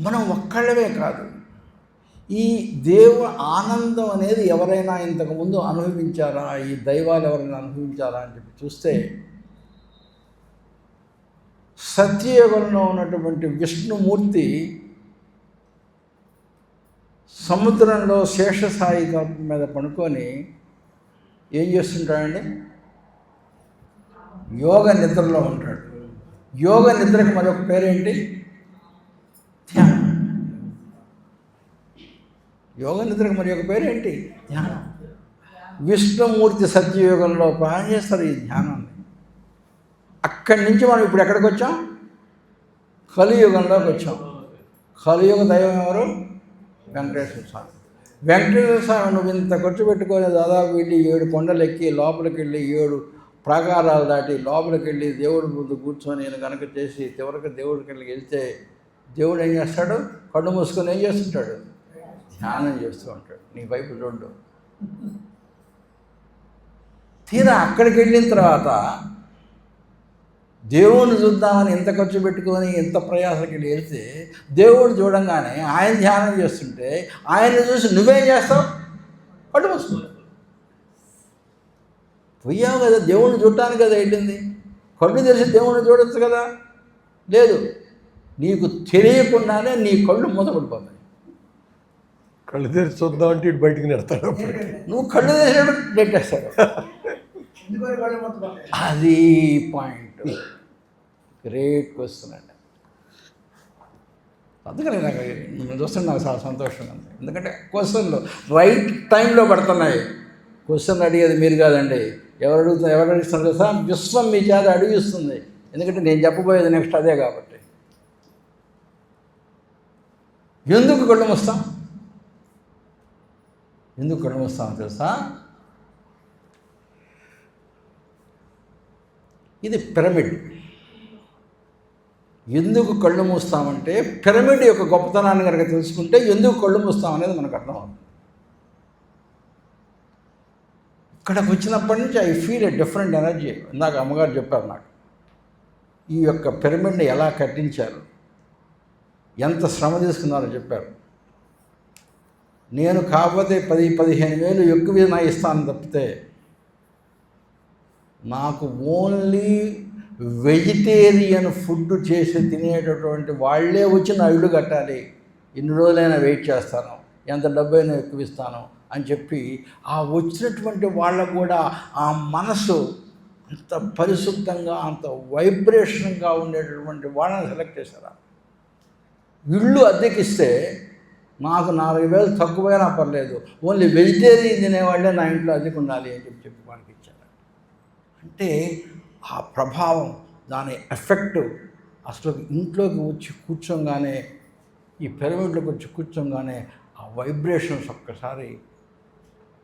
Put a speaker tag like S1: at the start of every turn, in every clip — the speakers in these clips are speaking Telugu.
S1: మనం ఒక్కళ్ళమే కాదు, ఈ ఆనందం అనేది ఎవరైనా ఇంతకుముందు అనుభవించారా, ఈ దైవాలు ఎవరైనా అనుభవించారా అని చెప్పి చూస్తే సత్యయుగంలో ఉన్నటువంటి విష్ణుమూర్తి సముద్రంలో శేషసాయి మీద పడుకొని ఏం చేస్తుంటాడండి? యోగ నిద్రలో ఉంటాడు. యోగ నిద్రకు మరొక పేరేంటి? ధ్యానం. యోగ నిద్రకు మరి ఒక పేరేంటి? ధ్యానం. విష్ణుమూర్తి సత్యయుగంలో ప్లాన్ చేస్తారు ఈ ధ్యానాన్ని. అక్కడి నుంచి మనం ఇప్పుడు ఎక్కడికి వచ్చాం? కలియుగంలోకి వచ్చాం. కలియుగ దైవం ఎవరు? వెంకటేశ్వర స్వామి. వెంకటేశ్వర స్వామి నువ్వు ఇంత ఖర్చు పెట్టుకొని దాదాపు వెళ్ళి 7 కొండలు ఎక్కి లోపలికి వెళ్ళి 7 ప్రాకారాలు దాటి లోపలికి వెళ్ళి దేవుడి ముందు కూర్చొని నేను కనుక చేసి చివరికి దేవుడికి వెళ్ళి వెళ్తే దేవుడు ఏం చేస్తాడు? కళ్ళు మూసుకొని ఏం చేస్తుంటాడు? ధ్యానం చేస్తూ ఉంటాడు. నీ వైపు చూడు. తీరా అక్కడికి వెళ్ళిన తర్వాత దేవుడిని చూద్దామని ఇంత ఖర్చు పెట్టుకొని ఇంత ప్రయాసకి వెళ్తే దేవుడు చూడంగానే ఆయన ధ్యానం చేస్తుంటే ఆయన్ని చూసి నువ్వేం చేస్తావు? కళ్ళు మూసుకుంటావు. పోయావు కదా, దేవుడిని చూడటానికి కదా వెళ్ళింది. కళ్ళు తెరిచి దేవుడిని చూడొచ్చు కదా. లేదు, నీకు తెలియకుండానే నీ కళ్ళు మూతపడిపోతాయి.
S2: కళ్ళు తెరిచి చూద్దాం అంటే ఇటు బయటికి నెడతాడు.
S1: నువ్వు కళ్ళు తెరిచినప్పుడు నెట్టేస్తాడు. అది పాయింట్. గ్రేట్ క్వశ్చన్ అండి. అందుకని నేను చూస్తుంటే నాకు చాలా సంతోషంగా ఉంది. ఎందుకంటే క్వశ్చన్లు రైట్ టైంలో పడుతున్నాయి. క్వశ్చన్ అడిగేది మీరు కాదండి. ఎవరు అడుగుతున్నారు కదా, విశ్వం మీ చేత అడిగిస్తుంది. ఎందుకంటే నేను చెప్పబోయేది నెక్స్ట్ అదే కాబట్టి. ఎందుకు కళ్ళు మూస్తాం? ఎందుకు కళ్ళు మూస్తామో తెలుసా? ఇది పిరమిడ్. ఎందుకు కళ్ళు మూస్తామంటే పిరమిడ్ యొక్క గొప్పతనాన్ని కనుక తెలుసుకుంటే ఎందుకు కళ్ళు మూస్తాం అనేది మనకు అర్థమవుతుంది. ఇక్కడికి వచ్చినప్పటి నుంచి I feel a different energy. ఇందాక అమ్మగారు చెప్పారు నాకు ఈ యొక్క పిరమిడ్ని ఎలా కట్టించారు, ఎంత శ్రమ తీసుకున్నారో చెప్పారు. నేను కాకపోతే 10-15 వేలు ఎక్కువ నా ఇస్తాను తప్పితే నాకు ఓన్లీ వెజిటేరియన్ ఫుడ్ చేసి తినేటటువంటి వాళ్ళే వచ్చి నా ఇల్లు కట్టాలి, ఎన్ని రోజులైనా వెయిట్ చేస్తాను, ఎంత డబ్బైనా ఎక్కువ ఇస్తాను అని చెప్పి ఆ వచ్చినటువంటి వాళ్ళకు కూడా ఆ మనసు అంత పరిశుద్ధంగా అంత వైబ్రేషన్గా ఉండేటటువంటి వాళ్ళని సెలెక్ట్ చేశారా. ఇళ్ళు అద్దెకిస్తే నాకు 4,000 తక్కువైనా పర్లేదు, ఓన్లీ వెజిటేరియన్ తినేవాళ్ళే నా ఇంట్లో అద్దెకు ఉండాలి అని చెప్పి వాళ్ళకి ఇచ్చారు. అంటే ఆ ప్రభావం, దాని ఎఫెక్ట్ అసలు ఇంట్లోకి వచ్చి కూర్చోగానే, ఈ పిరమిడ్లోకి వచ్చి కూర్చోగానే ఆ వైబ్రేషన్స్ ఒక్కసారి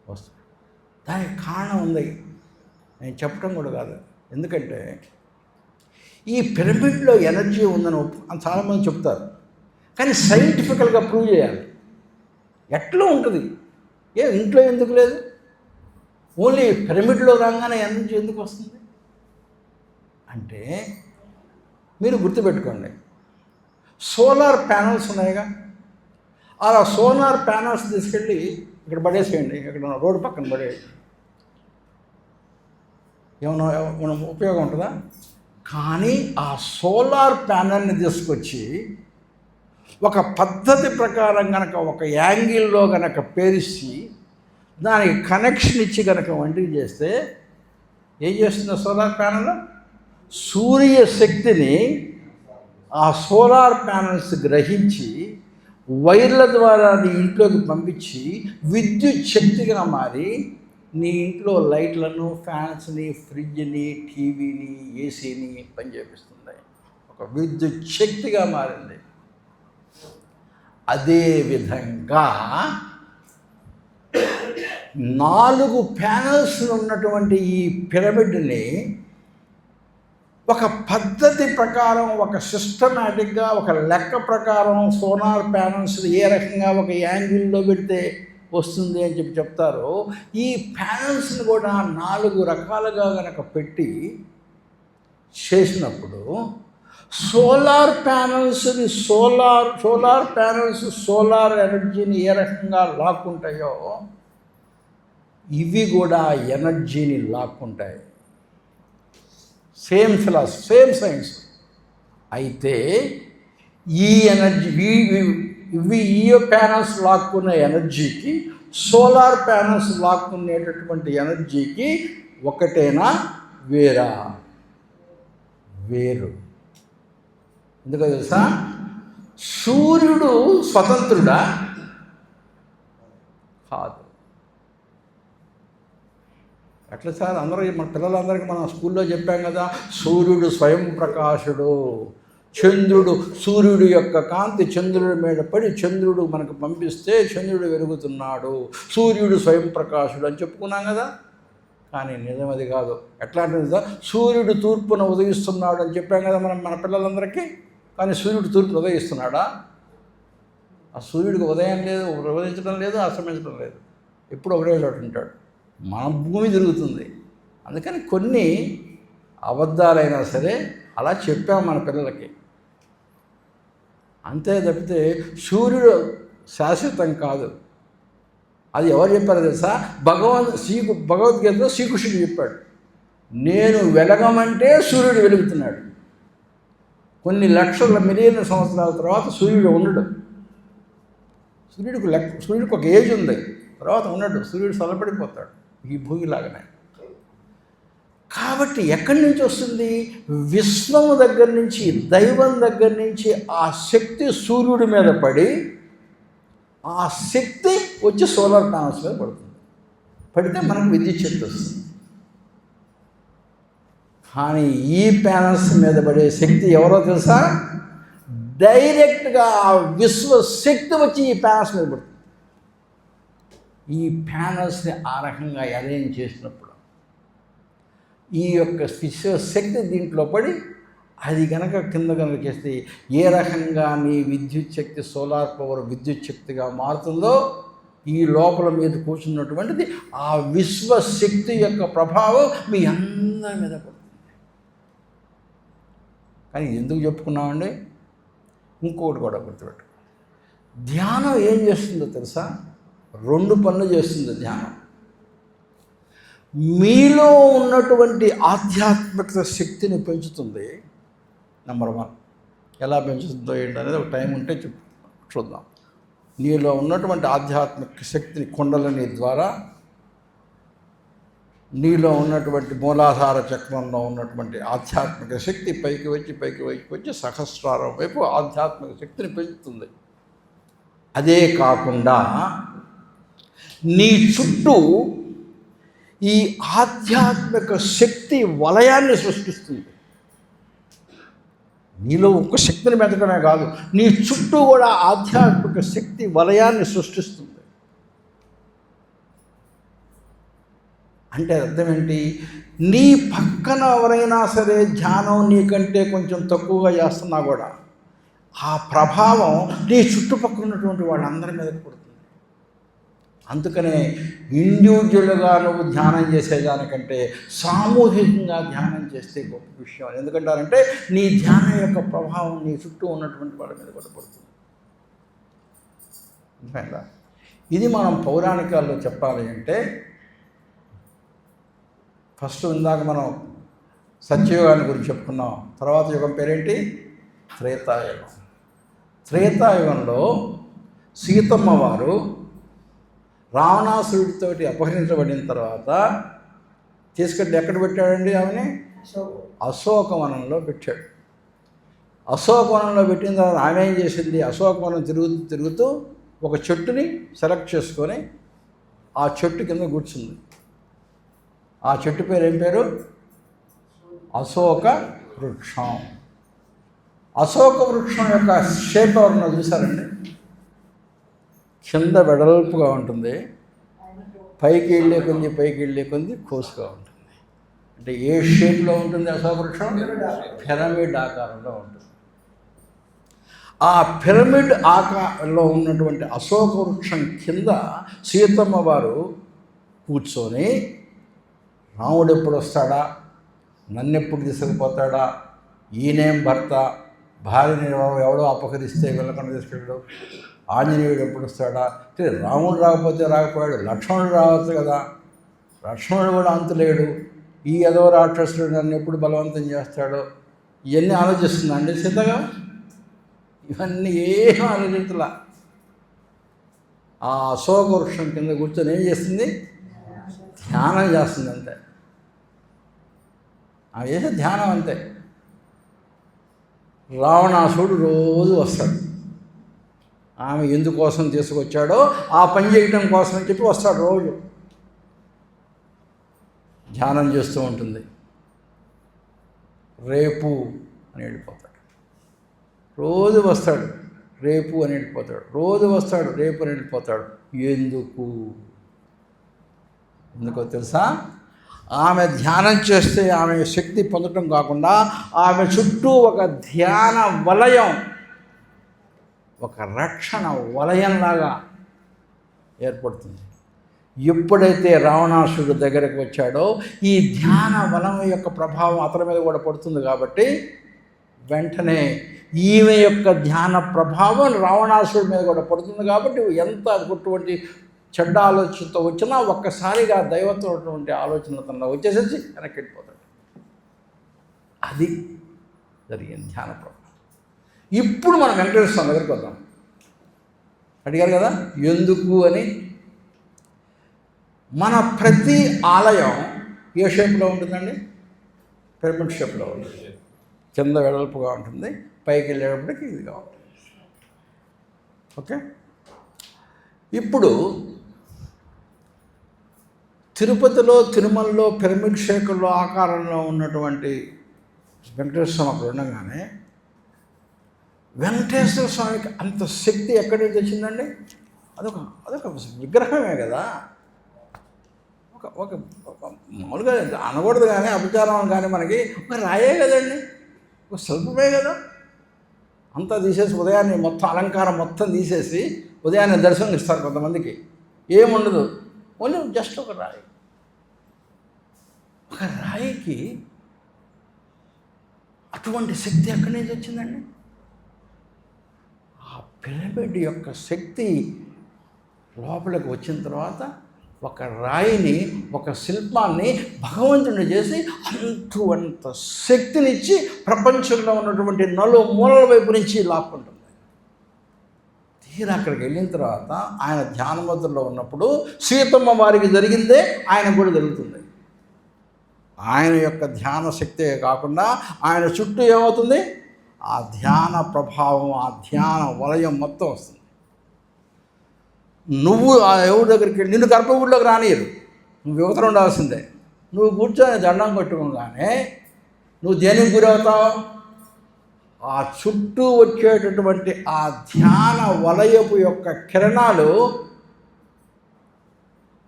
S1: వస్తాయి. దానికి కారణం ఉంది, నేను చెప్పడం కూడా కాదు. ఎందుకంటే ఈ పిరమిడ్లో ఎనర్జీ ఉందని చాలామంది చెప్తారు, కానీ సైంటిఫికల్గా ప్రూవ్ చేయాలి. ఎట్లా ఉంటుంది? ఇంట్లో ఎందుకు లేదు? ఓన్లీ పిరమిడ్లో రాగానే ఎనర్జీ ఎందుకు వస్తుంది అంటే మీరు గుర్తుపెట్టుకోండి, సోలార్ ప్యానల్స్ ఉన్నాయిగా, అలా సోలార్ ప్యానల్స్ తీసుకెళ్ళి ఇక్కడ పడేసేయండి, ఇక్కడ రోడ్డు పక్కన పడేయండి. ఏమైనా ఉపయోగం ఉంటుందా? కానీ ఆ సోలార్ ప్యానల్ని తీసుకొచ్చి ఒక పద్ధతి ప్రకారం కనుక ఒక యాంగిల్లో కనుక పేరిచి దానికి కనెక్షన్ ఇచ్చి కనుక వంటికి చేస్తే ఏం చేస్తుంది సోలార్ ప్యానల్? సూర్యశక్తిని ఆ సోలార్ ప్యానల్స్ గ్రహించి వైర్ల ద్వారా నీ ఇంట్లోకి పంపించి విద్యుత్ శక్తిగా మారి నీ ఇంట్లో లైట్లను, ఫ్యాన్స్ని, ఫ్రిడ్జ్ని, టీవీని, ఏసీని పనిచేపిస్తుంది. ఒక విద్యుత్ శక్తిగా మారింది. అదేవిధంగా 4 ప్యానల్స్ ఉన్నటువంటి ఈ పిరమిడ్ని ఒక పద్ధతి ప్రకారం, ఒక సిస్టమేటిక్గా, ఒక లెక్క ప్రకారం సోలార్ ప్యానల్స్ ఏ రకంగా ఒక యాంగిల్లో పెడితే వస్తుంది అని చెప్పి చెప్తారో, ఈ ప్యానల్స్ని కూడా 4 రకాలుగా కనుక పెట్టి చేసినప్పుడు సోలార్ ప్యానల్స్ సోలార్ ఎనర్జీని ఏ రకంగా లాక్కుంటాయో ఇవి కూడా ఎనర్జీని లాక్కుంటాయి. Same philosophy, same science. అయితే ఈ ఎనర్జీ ఇవి ఈ ప్యానల్స్ లాక్కునే ఎనర్జీకి సోలార్ ప్యానల్స్ లాక్కునేటటువంటి ఎనర్జీకి ఒకటేనా వేరా? వేరు. ఎందుకో తెలుసా? సూర్యుడు స్వతంత్రుడా? కాదు. అట్లా సార్ అందరూ మన పిల్లలందరికీ మనం స్కూల్లో చెప్పాం కదా, సూర్యుడు స్వయం ప్రకాశుడు, చంద్రుడు సూర్యుడు యొక్క కాంతి చంద్రుడి మీద పడి చంద్రుడు మనకు పంపిస్తే చంద్రుడు వెలుగుతున్నాడు, సూర్యుడు స్వయం ప్రకాశుడు అని చెప్పుకున్నాం కదా. కానీ నిజం అది కాదు. ఎట్లాంటిది? సూర్యుడు తూర్పున ఉదయిస్తున్నాడు అని చెప్పాం కదా మన పిల్లలందరికీ. కానీ సూర్యుడు తూర్పున ఉదయిస్తున్నాడా? ఆ సూర్యుడికి ఉదయం లేదు, ఉదయించడం లేదు, అస్తమించడం లేదు, ఎప్పుడు ఒకటే చోట ఉంటాడు. మన భూమి తిరుగుతుంది. అందుకని కొన్ని అబద్ధాలైనా సరే అలా చెప్పాము మన పిల్లలకి. అంతే తప్పితే సూర్యుడు శాశ్వతం కాదు. అది ఎవరు చెప్పారో తెలుసా? భగవద్గీతలో శ్రీకృష్ణుడు చెప్పాడు, నేను వెలగమంటే సూర్యుడు వెలుగుతున్నాడు. కొన్ని లక్షల మిలియన్ల సంవత్సరాల తర్వాత సూర్యుడు ఉండడు. సూర్యుడికి ఒక ఏజ్ ఉంది, తర్వాత ఉండడు. సూర్యుడు చల్లబడిపోతాడు ఈ భూమిలాగానే. కాబట్టి ఎక్కడి నుంచి వస్తుంది? విశ్వము దగ్గర నుంచి, దైవం దగ్గర నుంచి ఆ శక్తి సూర్యుడి మీద పడి ఆ శక్తి వచ్చి సోలార్ ప్యానల్స్ మీద పడుతుంది. పడితే మనకు విద్యుత్ శక్తి వస్తుంది. కానీ ఈ ప్యానల్స్ మీద పడే శక్తి ఎవరో తెలుసా? డైరెక్ట్గా ఆ విశ్వశక్తి వచ్చి ఈ ప్యానల్స్ మీద పడుతుంది. ఈ ప్యానల్స్ని ఆ రకంగా అరేంజ్ చేసినప్పుడు ఈ యొక్క విశ్వశక్తి దీంట్లో పడి అది కనుక కింద కనుక చేస్తే ఏ రకంగా మీ విద్యుత్ శక్తి సోలార్ పవర్ విద్యుత్ శక్తిగా మారుతుందో ఈ లోపల మీద కూర్చున్నటువంటిది ఆ విశ్వశక్తి యొక్క ప్రభావం మీ అందరి మీద పడుతుంది. కానీ ఎందుకు చెప్పుకున్నామండి? ఇంకొకటి కూడా గుర్తుపెట్టు. ధ్యానం ఏం చేస్తుందో తెలుసా? 2 పనులు చేస్తుంది ధ్యానం. మీలో ఉన్నటువంటి ఆధ్యాత్మిక శక్తిని పెంచుతుంది. నెంబర్ 1. ఎలా పెంచుతుందో ఏంటనేది ఒక టైం ఉంటే చూద్దాం. నీలో ఉన్నటువంటి ఆధ్యాత్మిక శక్తిని కుండలిని ద్వారా నీలో ఉన్నటువంటి మూలాధార చక్రంలో ఉన్నటువంటి ఆధ్యాత్మిక శక్తి పైకి వచ్చి సహస్రారం వైపు ఆధ్యాత్మిక శక్తిని పెంచుతుంది. అదే కాకుండా నీ చుట్టూ ఈ ఆధ్యాత్మిక శక్తి వలయాన్ని సృష్టిస్తుంది. నీలో ఒక్క శక్తిని పెంచడమే కాదు, నీ చుట్టూ కూడా ఆధ్యాత్మిక శక్తి వలయాన్ని సృష్టిస్తుంది. అంటే అర్థం ఏంటి? నీ పక్కన ఎవరైనా సరే ధ్యానం నీకంటే కొంచెం తక్కువగా చేస్తున్నా కూడా ఆ ప్రభావం నీ చుట్టుపక్కల ఉన్నటువంటి వాళ్ళందరి మీద పడుతుంది. అందుకనే ఇండివిజువల్గా నువ్వు ధ్యానం చేసేదానికంటే సామూహికంగా ధ్యానం చేస్తే గొప్ప విషయం. ఎందుకంటారంటే నీ ధ్యానం యొక్క ప్రభావం నీ చుట్టూ ఉన్నటువంటి వాళ్ళ మీద కూడా పడుతుంది. అంతేనా? ఇది మనం పౌరాణికాల్లో చెప్పాలి అంటే ఫస్ట్ ఇందాక మనం సత్యయుగాన్ని గురించి చెప్పుకున్నాం. తర్వాత యుగం పేరేంటి? త్రేతాయుగం. త్రేతాయుగంలో సీతమ్మ వారు రావణాసురుడితోటి అపహరించబడిన తర్వాత తీసుకెళ్ళి ఎక్కడ పెట్టాడండి? ఆమెని అశోకవనంలో పెట్టాడు. అశోకవనంలో పెట్టిన తర్వాత ఆమె ఏం చేసింది? అశోకవనం తిరుగుతూ ఒక చెట్టుని సెలెక్ట్ చేసుకొని ఆ చెట్టు కింద కూర్చుంది. ఆ చెట్టు పేరు ఏం పేరు? అశోక వృక్షం. అశోక వృక్షం యొక్క షేప్ ఎవరన్నా చూసారండి? కింద వెడల్పుగా ఉంటుంది, పైకి వెళ్ళే కొద్ది కోసుగా ఉంటుంది. అంటే ఏ షేప్లో ఉంటుంది అశోక వృక్షం? పిరమిడ్ ఆకారంలో ఉంటుంది. ఆ పిరమిడ్ ఆకారంలో ఉన్నటువంటి అశోక వృక్షం కింద సీతమ్మ వారు కూర్చొని రాముడు ఎప్పుడు వస్తాడా, నన్ను ఎప్పుడు తీసుకుపోతాడా ఈయనేం భర్త, భార్యని ఎవడో అపహరిస్తే వెళ్ళకుండా తీసుకెళ్ళాడు. ఆంజనేయుడు ఎప్పుడు వస్తాడా? రాముడు రాకపోతే రాకపోయాడు, లక్ష్మణుడు రావచ్చు కదా, లక్ష్మణుడు కూడా అంతులేడు. ఈ ఏదో రాక్షసుడు నన్ను ఎప్పుడు బలవంతం చేస్తాడో, ఇవన్నీ ఆలోచిస్తుందండి సీతగా. ఇవన్నీ ఏం ఆలోచించలా. ఆ అశోక వృక్షం కింద కూర్చొని ఏం చేస్తుంది? ధ్యానం చేస్తుంది అంతే. ఆమె చేసే ధ్యానం అంతే. రావణాసుడు రోజు వస్తాడు, ఆమె ఎందుకోసం తీసుకొచ్చాడో ఆ పని చేయటం కోసం అని చెప్పి వస్తాడు. రోజు ధ్యానం చేస్తూ ఉంటుంది. రేపు అని వెళ్ళిపోతాడు. రోజు వస్తాడు, రేపు అని వెళ్ళిపోతాడు. రోజు వస్తాడు, రేపు అని వెళ్ళిపోతాడు. ఎందుకో తెలుసా? ఆమె ధ్యానం చేస్తే ఆమె శక్తి పొందటం కాకుండా ఆమె చుట్టూ ఒక ధ్యాన వలయం, ఒక రక్షణ వలయంలాగా ఏర్పడుతుంది. ఎప్పుడైతే రావణాసుడు దగ్గరకు వచ్చాడో ఈ ధ్యాన వలం యొక్క ప్రభావం అతని మీద కూడా పడుతుంది. కాబట్టి వెంటనే ఈమె యొక్క ధ్యాన ప్రభావం రావణాసుడి మీద కూడా పడుతుంది. కాబట్టి ఎంత అటువంటి చెడ్డ ఆలోచనతో వచ్చినా ఒక్కసారిగా దైవత్వటువంటి ఆలోచన తనలో వచ్చేసేసి వెనక్కి వెళ్ళిపోతాడు. అది జరిగింది ధ్యాన ప్రభావం. ఇప్పుడు మనం వెంకటేశ్వర స్వామి దగ్గరికి వద్దాం. అడిగారు కదా ఎందుకు అని. మన ప్రతి ఆలయం ఏ షేప్లో ఉంటుందండి? పిరమిడ్ షేప్లో ఉంటుంది. కింద వెడల్పుగా ఉంటుంది, పైకి వెళ్ళేటప్పటికి ఇదిగా ఉంటుంది. ఓకే. ఇప్పుడు తిరుపతిలో, తిరుమలలో పిరమిడ్ షేపుల్లో ఆకారంలో ఉన్నటువంటి వెంకటేశ్వర స్వామి అక్కడ ఉండగానే వెంకటేశ్వర స్వామికి అంత శక్తి ఎక్కడి నుంచి వచ్చిందండి? అదొక విగ్రహమే కదా. ఒక మామూలుగా అనకూడదు కానీ అపచారం కానీ మనకి ఒక రాయే కదండి, ఒక శిల్పమే కదా. అంతా తీసేసి ఉదయాన్నే మొత్తం అలంకారం మొత్తం తీసేసి ఉదయాన్నే దర్శనం ఇస్తారు కొంతమందికి. ఏముండదు, ఓన్లీ జస్ట్ ఒక రాయి. ఒక రాయికి అటువంటి శక్తి ఎక్కడి నుంచి వచ్చిందండి? ఆ పిరమిడ్ యొక్క శక్తి లోపలికి వచ్చిన తర్వాత ఒక రాయిని, ఒక శిల్పాన్ని భగవంతుని చేసి అంత శక్తినిచ్చి ప్రపంచంలో ఉన్నటువంటి నలుమూలల వైపు నుంచి లాక్కుంటుంది. తీరా అక్కడికి వెళ్ళిన తర్వాత ఆయన ధ్యాన ముద్రలో ఉన్నప్పుడు సీతమ్మ వారికి జరిగిందే ఆయన కూడా జరుగుతుంది. ఆయన యొక్క ధ్యాన శక్తే కాకుండా ఆయన చుట్టూ ఏమవుతుంది? ఆ ధ్యాన ప్రభావం, ఆ ధ్యాన వలయం మొత్తం వస్తుంది. నువ్వు ఆ ఎవరి దగ్గరికి వెళ్ళి నిన్ను గర్భగుడిలోకి రానియరు, నువ్వు యువతలు ఉండాల్సిందే. నువ్వు కూర్చొని దండం కట్టుకోగానే నువ్వు దేనికి గురవుతావు? ఆ చుట్టూ వచ్చేటటువంటి ఆ ధ్యాన వలయపు యొక్క కిరణాలు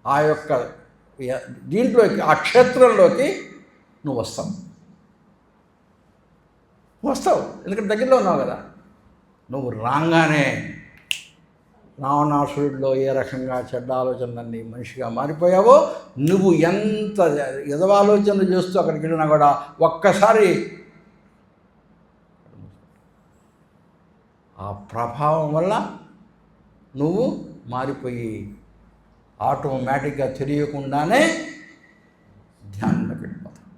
S1: ఆ యొక్క దీంట్లోకి, ఆ క్షేత్రంలోకి నువ్వు వస్తావు. ఎందుకంటే దగ్గరలో ఉన్నావు కదా. నువ్వు రాగానే రావణాసురుడిలో ఏ రకంగా చెడ్డ ఆలోచనలన్నీ మనిషిగా మారిపోయావో, నువ్వు ఎంత ఎదవాలోచనలు చేస్తూ అక్కడికి వెళ్ళినా కూడా ఒక్కసారి ఆ ప్రభావం వల్ల నువ్వు మారిపోయి ఆటోమేటిక్గా తెలియకుండానే ధ్యానంలోకి వెళ్ళిపోతావు.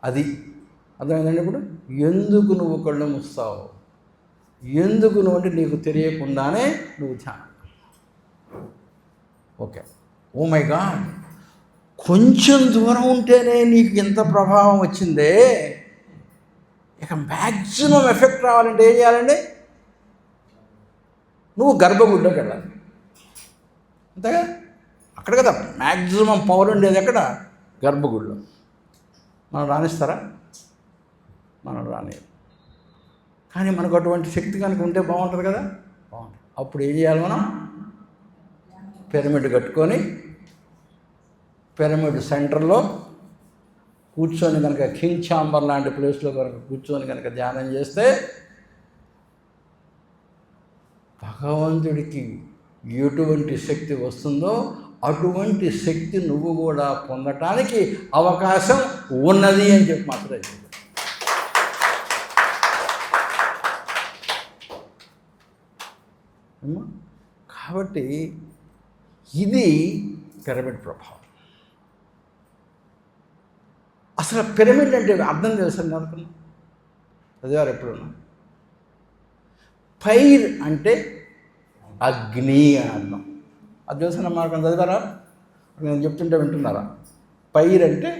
S1: అది అర్థమైందండి. ఇప్పుడు ఎందుకు నువ్వు కళ్ళు మూస్తావు? ఎందుకు నువ్వు అంటే నీకు తెలియకుండానే నువ్వు ధ్యానం. ఓకే, ఓ మై గాడ్, కొంచెం దూరం ఉంటేనే నీకు ఎంత ప్రభావం వచ్చిందే. ఇక మ్యాక్సిమం ఎఫెక్ట్ రావాలంటే ఏం చేయాలండి? నువ్వు గర్భగుడిలోకి వెళ్ళాలి, అంతేగా. అక్కడ కదా మ్యాక్సిమం పవర్ ఉండేది, ఎక్కడ? గర్భగుడిలో. మనం రాణిస్తారా? మనం రానియరు. కానీ మనకు అటువంటి శక్తి కనుక ఉంటే బాగుంటుంది కదా, బాగుంటుంది. అప్పుడు ఏం చేయాలి? మనం పిరమిడ్ కట్టుకొని పిరమిడ్ సెంటర్లో కూర్చొని కనుక కింగ్ ఛాంబర్ లాంటి ప్లేస్లో కనుక కూర్చొని కనుక ధ్యానం చేస్తే భగవంతుడికి ఎటువంటి శక్తి వస్తుందో అటువంటి శక్తి నువ్వు కూడా పొందటానికి అవకాశం ఉన్నది అని చెప్పి మాత్రమే. ఏమో? కాబట్టి ఇది పిరమిడ్ ప్రభావం. అసలు పిరమిడ్ అంటే అర్థం తెలుసండి అనుకున్నా చదివారు ఎప్పుడన్నా? ఫైర్ అంటే అగ్ని అని అర్థం. అది తెలుసన్న మార్గం చదివారా? నేను చెప్తుంటే వింటున్నారా? ఫైర్ అంటే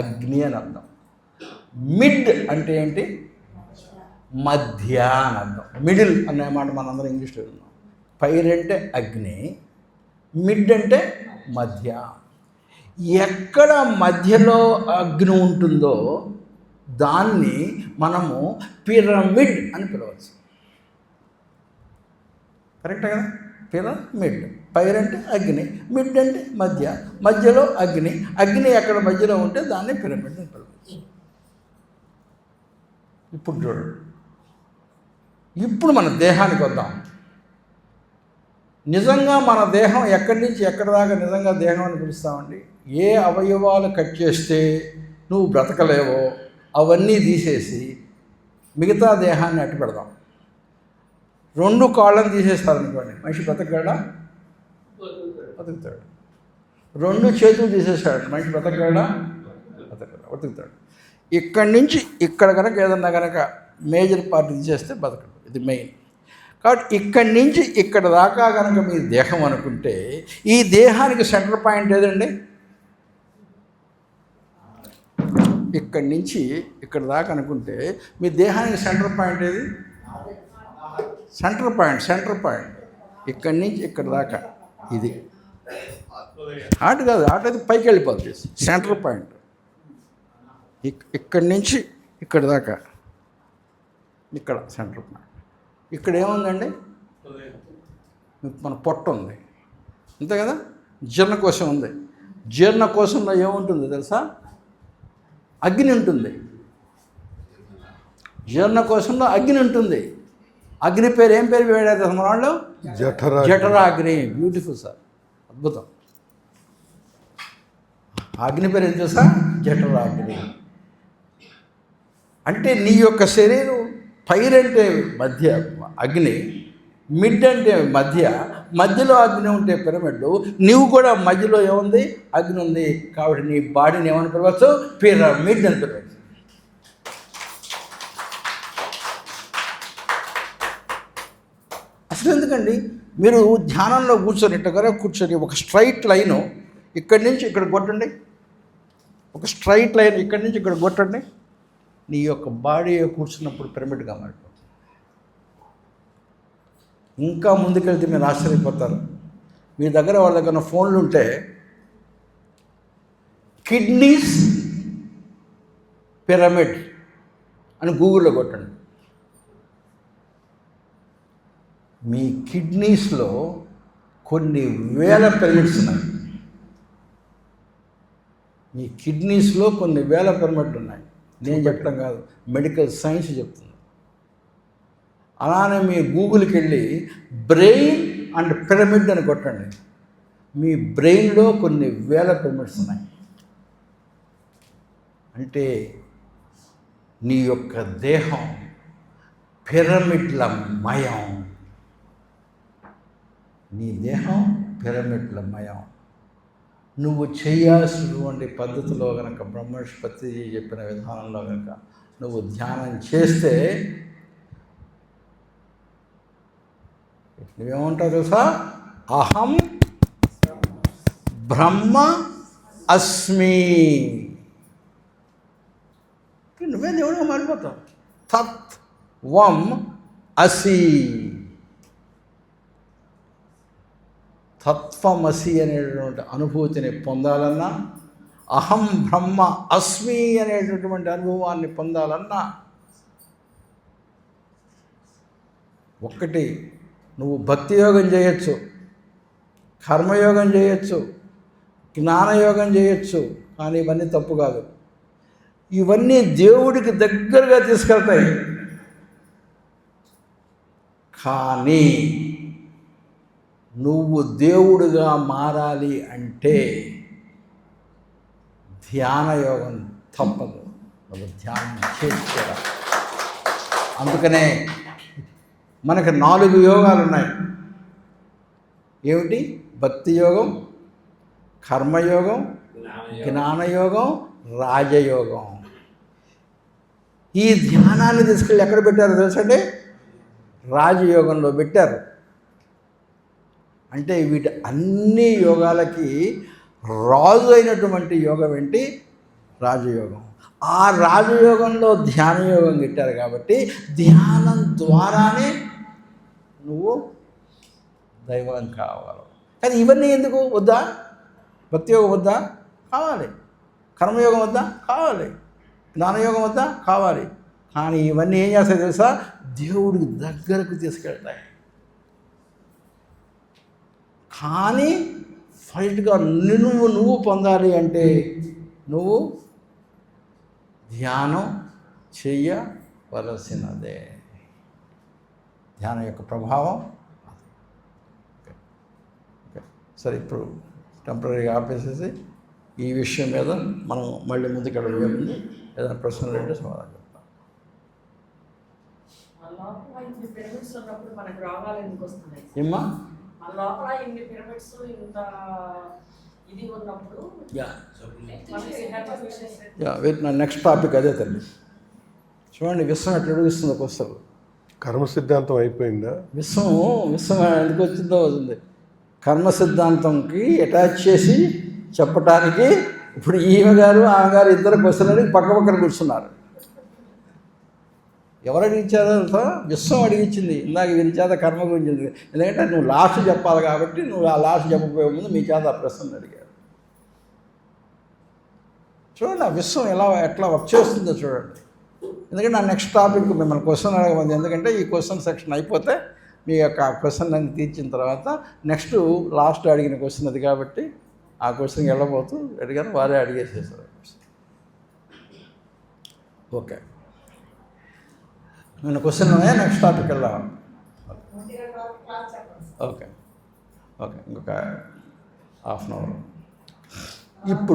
S1: అగ్ని అని అర్థం. మిడ్ అంటే ఏంటి? మధ్య అని అర్థం. మిడిల్ అనే మాట మనందరం ఇంగ్లీష్లో విన్నాం. ఫైర్ అంటే అగ్ని, మిడ్ అంటే మధ్య. ఎక్కడ మధ్యలో అగ్ని ఉంటుందో దాన్ని మనము పిరమిడ్ అని పిలవచ్చు. కరెక్టే కదా? పిరమిడ్. ఫైర్ అంటే అగ్ని, మిడ్ అంటే మధ్య, మధ్యలో అగ్ని. అగ్ని ఎక్కడ మధ్యలో ఉంటే దాన్ని పిరమిడ్ అని పిలవచ్చు. ఇప్పుడు చూడండి, ఇప్పుడు మన దేహానికి వద్దాం. నిజంగా మన దేహం ఎక్కడి నుంచి ఎక్కడి దాకా నిజంగా దేహం అని పిలుస్తామండి? ఏ అవయవాలు కట్ చేస్తే నువ్వు బ్రతకలేవో అవన్నీ తీసేసి మిగతా దేహాన్ని అట్టు పెడదాం. 2 కాళ్ళని తీసేస్తారనుకోండి, మనిషి బ్రతకగలడా? బతుకుతాడు. 2 చేతులు తీసేస్తాడు, మనిషి బ్రతకగలడా? బతుకుతాడు. ఇక్కడి నుంచి ఇక్కడ కనుక ఏదన్నా కనుక మేజర్ పార్ట్ తీసేస్తే బతకడు. ఇది మెయిన్. కాబట్టి ఇక్కడి నుంచి ఇక్కడ దాకా కనుక మీ దేహం అనుకుంటే ఈ దేహానికి సెంటర్ పాయింట్ ఏదండి? ఇక్కడి నుంచి ఇక్కడ దాకా అనుకుంటే మీ దేహానికి సెంటర్ పాయింట్ ఏది? సెంటర్ పాయింట్ ఇక్కడి నుంచి ఇక్కడ దాకా ఇది. ఆట కాదు, ఆట అయితే పైకి వెళ్ళిపోతుంది. సెంటర్ పాయింట్ ఇక్కడి నుంచి ఇక్కడ దాకా, ఇక్కడ సెంటర్ పాయింట్. ఇక్కడ ఏముందండి? మన పొట్ట ఉంది, అంతే కదా? జీర్ణకోశం ఉంది. జీర్ణకోశంలో ఏముంటుంది తెలుసా? అగ్ని ఉంటుంది. జీర్ణకోశంలో అగ్ని ఉంటుంది. అగ్ని పేరు ఏం పేరు వేడారు మన వాళ్ళు? జఠరాగ్ని. బ్యూటిఫుల్ సార్, అద్భుతం. అగ్ని పేరు ఏం తెలుసా? జఠరాగ్ని. అంటే నీ యొక్క శరీరం ఫైర్ అంటే మధ్య అగ్ని, మిడ్ అంటే మధ్యలో అగ్ని ఉంటే పిరమిడ్. నీవు కూడా మధ్యలో ఏముంది? అగ్ని ఉంది. కాబట్టి నీ బాడీని ఏమని పిలవచ్చు? పిరమిడ్ అని పిలవచ్చు. అసలు ఎందుకండి మీరు ధ్యానంలో కూర్చొని ఒక స్ట్రైట్ లైను ఇక్కడి నుంచి ఇక్కడ కొట్టండి. ఒక స్ట్రైట్ లైన్ ఇక్కడి నుంచి ఇక్కడ కొట్టండి. నీ యొక్క బాడీ కూర్చున్నప్పుడు పిరమిడ్గా మారిపోతుంది. ఇంకా ముందుకెళ్తే మీరు ఆశ్చర్యపోతారు. మీ దగ్గర వాళ్ళ దగ్గర ఫోన్లు ఉంటే కిడ్నీస్ పిరమిడ్ అని గూగుల్లో కొట్టండి. మీ కిడ్నీస్లో కొన్ని వేల పిరమిడ్స్ ఉన్నాయి. మీ కిడ్నీస్లో కొన్ని వేల పిరమిడ్లు ఉన్నాయి. నేను చెప్పడం కాదు, మెడికల్ సైన్స్ చెప్తుంది. అలానే మీ గూగుల్కి వెళ్ళి బ్రెయిన్ అండ్ పిరమిడ్ అని కొట్టండి. మీ బ్రెయిన్లో కొన్ని వేల పిరమిడ్స్ ఉన్నాయి. అంటే నీ యొక్క దేహం పిరమిడ్ల మయం. నీ దేహం పిరమిడ్ల మయం. నువ్వు చేయాల్సినటువంటి పద్ధతిలో కనుక బ్రహ్మర్షి చెప్పిన విధానంలో కనుక నువ్వు ధ్యానం చేస్తే నువ్వేమంటావు తెలుసా? అహం బ్రహ్మ అస్మి. నువ్వే దేవుడిగా మారిపోతావు. తత్వం అసి. తత్వమసి అనేటటువంటి అనుభూతిని పొందాలన్నా, అహం బ్రహ్మ అస్మి అనేటటువంటి అనుభవాన్ని పొందాలన్నా ఒక్కటి, నువ్వు భక్తి యోగం చేయొచ్చు, కర్మయోగం చేయొచ్చు, జ్ఞానయోగం చేయొచ్చు, కానీ ఇవన్నీ తప్పు కాదు. ఇవన్నీ దేవుడికి దగ్గరగా తీసుకెళ్తాయి. కానీ నువ్వు దేవుడిగా మారాలి అంటే ధ్యానయోగం తప్పదు. నువ్వు ధ్యానం చేసుకోవాలి. అందుకనే మనకి 4 యోగాలు ఉన్నాయి. ఏమిటి? భక్తి యోగం, కర్మయోగం, జ్ఞానయోగం, రాజయోగం. ఈ ధ్యానాన్ని తీసుకెళ్ళి ఎక్కడ పెట్టారో తెలుసండి? రాజయోగంలో పెట్టారు. అంటే వీటి అన్ని యోగాలకి రాజు అయినటువంటి యోగం ఏంటి? రాజయోగం. ఆ రాజయోగంలో ధ్యానయోగం పెట్టారు కాబట్టి ధ్యానం ద్వారానే నువ్వు దైవం కావాలి. కానీ ఇవన్నీ ఎందుకు వద్దా? భక్తి యోగం వద్దా? కావాలి. కర్మయోగం వద్దా? కావాలి. జ్ఞానయోగం వద్దా? కావాలి. కానీ ఇవన్నీ ఏం చేస్తాయి తెలుసా? దేవుడికి దగ్గరకు తీసుకెళ్తాయి. కానీ ఫైట్గా నువ్వు పొందాలి అంటే నువ్వు ధ్యానం చెయ్యవలసినదే. ధ్యానం యొక్క ప్రభావం. సరే, ఇప్పుడు టెంపరీగా ఆపేసేసి ఈ విషయం మీద మనం మళ్ళీ ముందుకెళ్ళే ముందు ఏదైనా ప్రశ్నలు అంటే సమాధానం చెప్తాం. ఏమ్మా? నా నెక్స్ట్ టాపిక్ అదే తల్లి. చూడండి, విశ్వం ఎట్లా అడుగుస్తుంది ఒక్కొస్తారు.
S2: కర్మ సిద్ధాంతం అయిపోయిందా?
S1: విశ్వం ఎందుకు వచ్చిందో అవుతుంది. కర్మ సిద్ధాంతంకి అటాచ్ చేసి చెప్పటానికి ఇప్పుడు ఈమె గారు ఆమె గారు ఇద్దరు క్వశ్చన్ అడిగి పక్కన కూర్చున్నారు. ఎవరు అడిగించారో విశ్వం అడిగించింది. ఇందాక వీరి చేత కర్మ గురించి, ఎందుకంటే నువ్వు లాస్ట్ చెప్పాలి కాబట్టి నువ్వు ఆ లాస్ట్ చెప్పబోయే ముందు మీ చేత ఆ ప్రశ్నలు అడిగారు. చూడండి, ఆ విశ్వం ఎట్లా వర్క్ చేస్తుందో చూడండి. ఎందుకంటే నా నెక్స్ట్ టాపిక్ మిమ్మల్ని క్వశ్చన్ అడగమంది. ఎందుకంటే ఈ క్వశ్చన్ సెక్షన్ అయిపోతే మీ యొక్క క్వశ్చన్ అన్ని తీర్చిన తర్వాత నెక్స్ట్ లాస్ట్ అడిగిన క్వశ్చన్ అది కాబట్టి ఆ క్వశ్చన్కి వెళ్ళబోతూ అడిగాను, వారే అడిగేసేసారు. ఓకే, నేను క్వశ్చన్ నెక్స్ట్ టాపిక్ వెళ్దాం. ఓకే ఇంకొక హాఫ్ అన్ అవర్ ఇప్పుడు